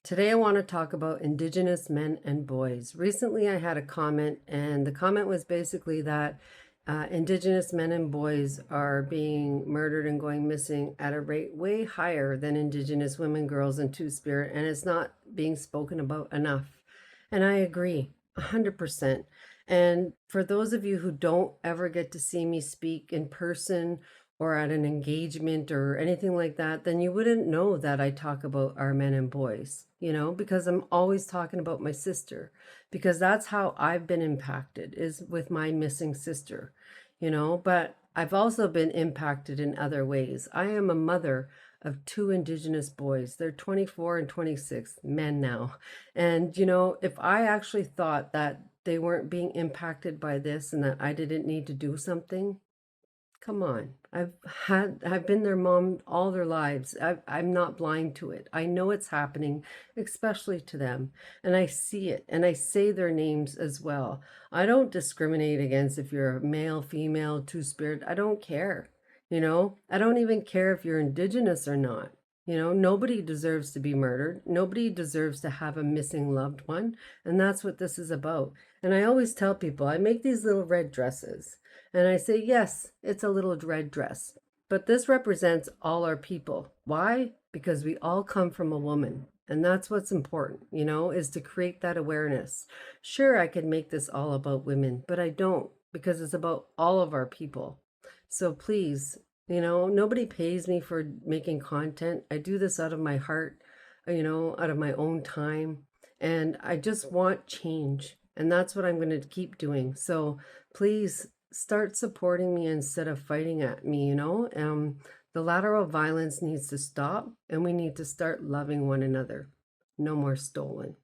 Today, I want to talk about Indigenous men and boys. Recently, I had a comment, and the comment was basically that Indigenous men and boys are being murdered and going missing at a rate way higher than Indigenous women, girls, and Two Spirit, and it's not being spoken about enough. And I agree, 100%. And for those of you who don't ever get to see me speak in person or at an engagement or anything like that, then you wouldn't know that I talk about our men and boys, because I'm always talking about my sister, because that's how I've been impacted is with my missing sister, but I've also been impacted in other ways. I am a mother of two Indigenous boys. They're 24 and 26 men now. And, if I actually thought that they weren't being impacted by this and that I didn't need to do something, come on. I've been their mom all their lives. I'm not blind to it. I know it's happening, especially to them. And I see it and I say their names as well. I don't discriminate against if you're a male, female, two spirit. I don't care. I don't even care if you're Indigenous or not. Nobody deserves to be murdered. Nobody deserves to have a missing loved one. And that's what this is about. And I always tell people, I make these little red dresses. And I say, yes, it's a little red dress. But this represents all our people. Why? Because we all come from a woman. And that's what's important, is to create that awareness. Sure, I could make this all about women, but I don't, because it's about all of our people. So please, nobody pays me for making content. I do this out of my heart, out of my own time. And I just want change. And that's what I'm going to keep doing. So please start supporting me instead of fighting at me. The lateral violence needs to stop and we need to start loving one another. No more stolen.